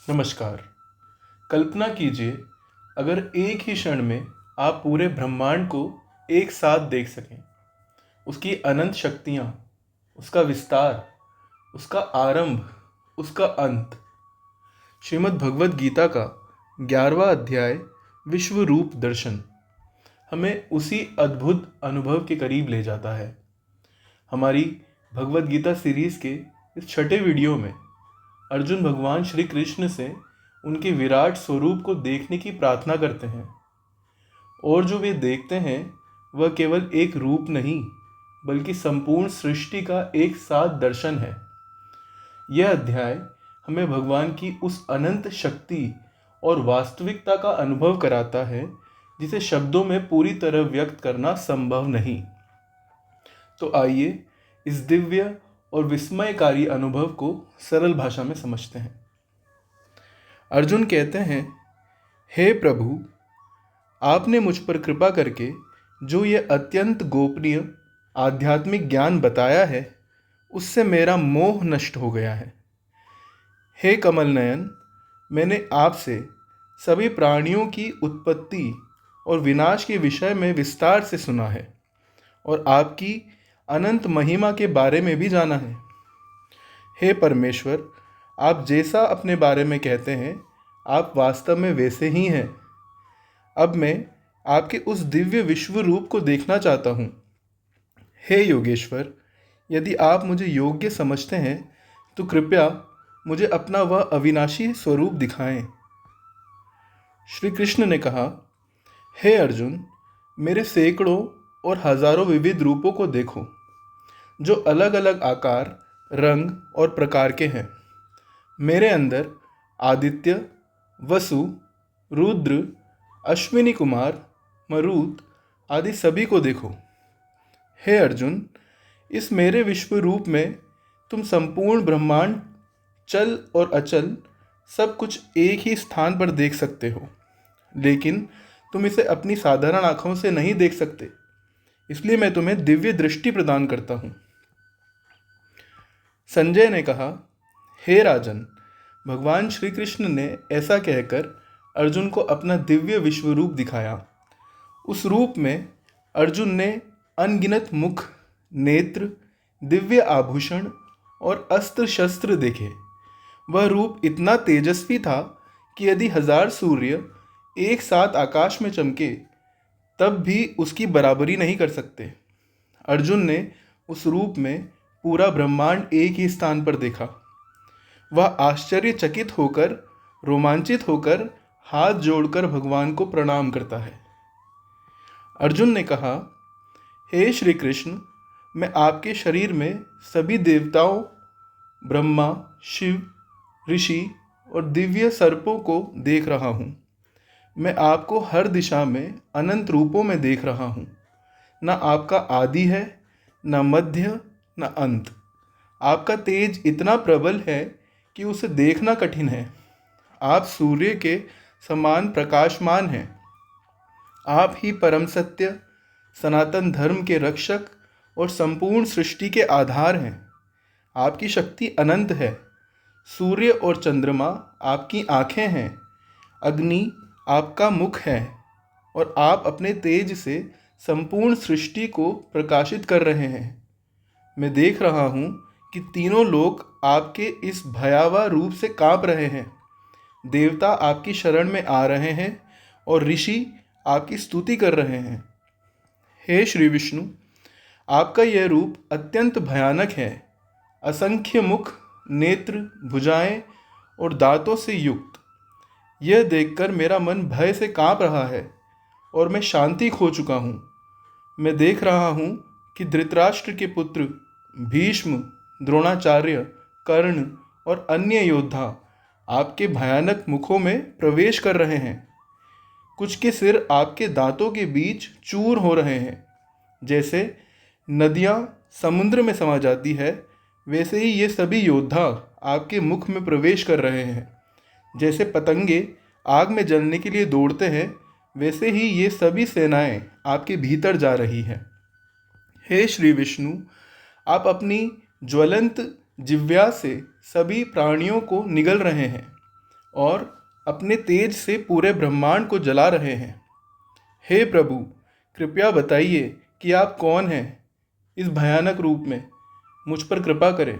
नमस्कार। कल्पना कीजिए, अगर एक ही क्षण में आप पूरे ब्रह्मांड को एक साथ देख सकें, उसकी अनंत शक्तियाँ, उसका विस्तार, उसका आरंभ, उसका अंत। श्रीमद् भगवद गीता का 11वां अध्याय विश्व रूप दर्शन हमें उसी अद्भुत अनुभव के करीब ले जाता है। हमारी भगवद गीता सीरीज के इस छठे वीडियो में अर्जुन भगवान श्री कृष्ण से उनके विराट स्वरूप को देखने की प्रार्थना करते हैं, और जो वे देखते हैं वह केवल एक रूप नहीं बल्कि संपूर्ण सृष्टि का एक साथ दर्शन है। यह अध्याय हमें भगवान की उस अनंत शक्ति और वास्तविकता का अनुभव कराता है जिसे शब्दों में पूरी तरह व्यक्त करना संभव नहीं। तो आइए इस दिव्य और विस्मयकारी अनुभव को सरल भाषा में समझते हैं। अर्जुन कहते हैं, हे प्रभु, आपने मुझ पर कृपा करके जो ये अत्यंत गोपनीय आध्यात्मिक ज्ञान बताया है, उससे मेरा मोह नष्ट हो गया है। हे कमल नयन, मैंने आपसे सभी प्राणियों की उत्पत्ति और विनाश के विषय में विस्तार से सुना है और आपकी अनंत महिमा के बारे में भी जाना है। हे परमेश्वर, आप जैसा अपने बारे में कहते हैं, आप वास्तव में वैसे ही हैं। अब मैं आपके उस दिव्य विश्व रूप को देखना चाहता हूँ। हे योगेश्वर, यदि आप मुझे योग्य समझते हैं तो कृपया मुझे अपना वह अविनाशी स्वरूप दिखाएं। श्री कृष्ण ने कहा, हे अर्जुन, मेरे सैकड़ों और हजारों विविध रूपों को देखो, जो अलग अलग आकार, रंग और प्रकार के हैं। मेरे अंदर आदित्य, वसु, रुद्र, अश्विनी कुमार, मरुत आदि सभी को देखो। हे अर्जुन, इस मेरे विश्व रूप में तुम संपूर्ण ब्रह्मांड, चल और अचल सब कुछ एक ही स्थान पर देख सकते हो, लेकिन तुम इसे अपनी साधारण आँखों से नहीं देख सकते। इसलिए मैं तुम्हें दिव्य दृष्टि प्रदान करता हूँ। संजय ने कहा, हे राजन, भगवान श्री कृष्ण ने ऐसा कहकर अर्जुन को अपना दिव्य विश्व रूप दिखाया। उस रूप में अर्जुन ने अनगिनत मुख, नेत्र, दिव्य आभूषण और अस्त्र शस्त्र देखे। वह रूप इतना तेजस्वी था कि यदि 1000 सूर्य एक साथ आकाश में चमके तब भी उसकी बराबरी नहीं कर सकते। अर्जुन ने उस रूप में पूरा ब्रह्मांड एक ही स्थान पर देखा। वह आश्चर्यचकित होकर, रोमांचित होकर हाथ जोड़कर भगवान को प्रणाम करता है। अर्जुन ने कहा, हे श्री कृष्ण, मैं आपके शरीर में सभी देवताओं, ब्रह्मा, शिव, ऋषि और दिव्य सर्पों को देख रहा हूँ। मैं आपको हर दिशा में अनंत रूपों में देख रहा हूँ। न आपका आदि है, न मध्य, न अंत। आपका तेज इतना प्रबल है कि उसे देखना कठिन है। आप सूर्य के समान प्रकाशमान हैं। आप ही परम सत्य, सनातन धर्म के रक्षक और संपूर्ण सृष्टि के आधार हैं। आपकी शक्ति अनंत है। सूर्य और चंद्रमा आपकी आँखें हैं। अग्नि आपका मुख है और आप अपने तेज से संपूर्ण सृष्टि को प्रकाशित कर रहे हैं। मैं देख रहा हूँ कि तीनों लोग आपके इस भयावह रूप से कांप रहे हैं। देवता आपकी शरण में आ रहे हैं और ऋषि आपकी स्तुति कर रहे हैं। हे श्री विष्णु, आपका यह रूप अत्यंत भयानक है। असंख्य मुख, नेत्र, भुजाएं और दांतों से युक्त। यह देखकर मेरा मन भय से कांप रहा है और मैं शांति खो चुका हूँ। मैं देख रहा हूँ कि धृतराष्ट्र के पुत्र भीष्म, द्रोणाचार्य, कर्ण और अन्य योद्धा आपके भयानक मुखों में प्रवेश कर रहे हैं। कुछ के सिर आपके दांतों के बीच चूर हो रहे हैं। जैसे नदियाँ समुद्र में समा जाती है, वैसे ही ये सभी योद्धा आपके मुख में प्रवेश कर रहे हैं। जैसे पतंगे आग में जलने के लिए दौड़ते हैं, वैसे ही ये सभी सेनाएं आपके भीतर जा रही हैं। हे श्री विष्णु, आप अपनी ज्वलंत जिह्वा से सभी प्राणियों को निगल रहे हैं। और अपने तेज से पूरे ब्रह्मांड को जला रहे हैं। हे प्रभु, कृपया बताइए कि आप कौन हैं इस भयानक रूप में, मुझ पर कृपा करें।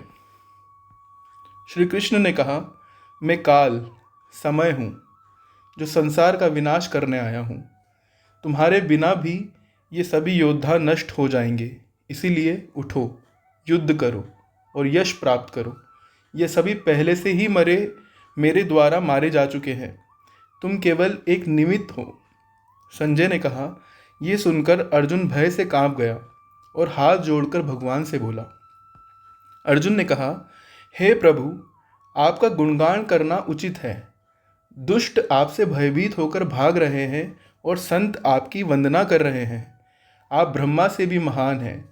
श्री कृष्ण ने कहा, मैं काल, समय हूँ, जो संसार का विनाश करने आया हूँ। तुम्हारे बिना भी ये सभी योद्धा नष्ट हो जाएंगे, इसीलिए उठो, युद्ध करो और यश प्राप्त करो। ये सभी पहले से ही मेरे द्वारा मारे जा चुके हैं, तुम केवल एक निमित्त हो। संजय ने कहा। ये सुनकर अर्जुन भय से कांप गया और हाथ जोड़कर भगवान से बोला। अर्जुन ने कहा, हे प्रभु, आपका गुणगान करना उचित है। दुष्ट आपसे भयभीत होकर भाग रहे हैं और संत आपकी वंदना कर रहे हैं। आप ब्रह्मा से भी महान हैं।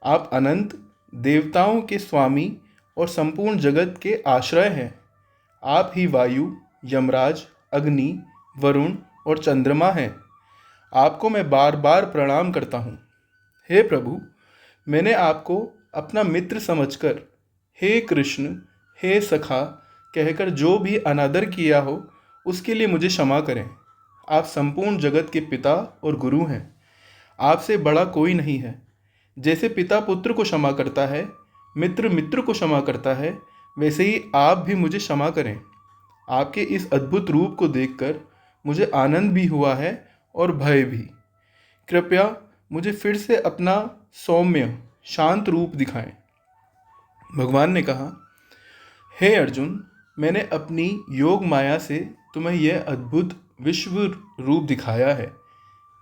आप अनंत देवताओं के स्वामी और संपूर्ण जगत के आश्रय हैं। आप ही वायु, यमराज, अग्नि, वरुण और चंद्रमा हैं। आपको मैं बार बार प्रणाम करता हूँ। हे प्रभु, मैंने आपको अपना मित्र समझकर हे कृष्ण, हे सखा कहकर जो भी अनादर किया हो, उसके लिए मुझे क्षमा करें। आप संपूर्ण जगत के पिता और गुरु हैं। आपसे बड़ा कोई नहीं है। जैसे पिता पुत्र को क्षमा करता है, मित्र मित्र को क्षमा करता है, वैसे ही आप भी मुझे क्षमा करें। आपके इस अद्भुत रूप को देखकर मुझे आनंद भी हुआ है और भय भी। कृपया मुझे फिर से अपना सौम्य, शांत रूप दिखाएं। भगवान ने कहा, हे अर्जुन, मैंने अपनी योग माया से तुम्हें यह अद्भुत विश्व रूप दिखाया है,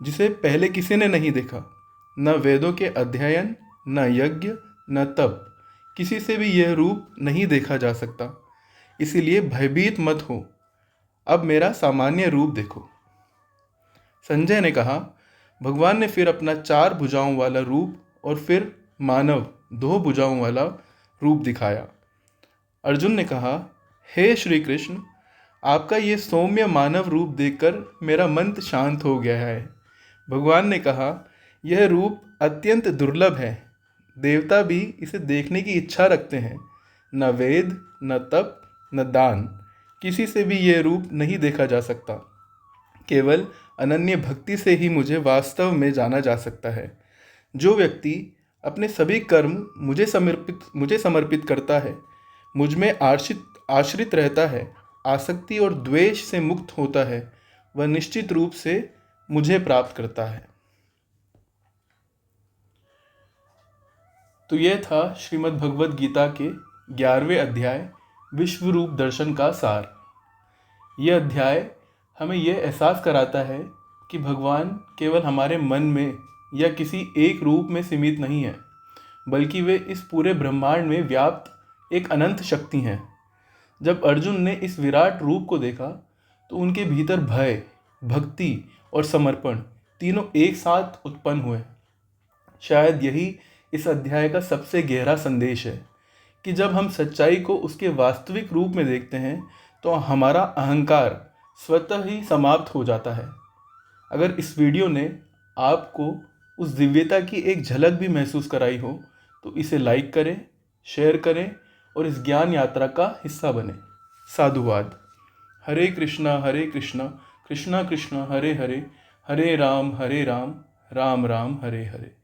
जिसे पहले किसी ने नहीं देखा। न वेदों के अध्ययन, न यज्ञ, न तप, किसी से भी यह रूप नहीं देखा जा सकता। इसीलिए भयभीत मत हो, अब मेरा सामान्य रूप देखो। संजय ने कहा। भगवान ने फिर अपना 4 भुजाओं वाला रूप और फिर मानव 2 भुजाओं वाला रूप दिखाया। अर्जुन ने कहा, हे श्री कृष्ण, आपका ये सौम्य मानव रूप देखकर मेरा मन शांत हो गया है। भगवान ने कहा, यह रूप अत्यंत दुर्लभ है। देवता भी इसे देखने की इच्छा रखते हैं। न वेद, न तप, न दान, किसी से भी यह रूप नहीं देखा जा सकता। केवल अनन्य भक्ति से ही मुझे वास्तव में जाना जा सकता है। जो व्यक्ति अपने सभी कर्म मुझे समर्पित करता है, मुझ में आश्रित रहता है, आसक्ति और द्वेष से मुक्त होता है, वह निश्चित रूप से मुझे प्राप्त करता है। तो यह था श्रीमद् भगवद गीता के 11वें अध्याय विश्व रूप दर्शन का सार। यह अध्याय हमें यह एहसास कराता है कि भगवान केवल हमारे मन में या किसी एक रूप में सीमित नहीं है, बल्कि वे इस पूरे ब्रह्मांड में व्याप्त एक अनंत शक्ति हैं। जब अर्जुन ने इस विराट रूप को देखा तो उनके भीतर भय, भक्ति और समर्पण तीनों एक साथ उत्पन्न हुए। शायद यही इस अध्याय का सबसे गहरा संदेश है कि जब हम सच्चाई को उसके वास्तविक रूप में देखते हैं तो हमारा अहंकार स्वतः ही समाप्त हो जाता है। अगर इस वीडियो ने आपको उस दिव्यता की एक झलक भी महसूस कराई हो तो इसे लाइक करें, शेयर करें और इस ज्ञान यात्रा का हिस्सा बने। साधुवाद। हरे कृष्णा कृष्णा कृष्णा हरे हरे, हरे राम राम राम हरे हरे।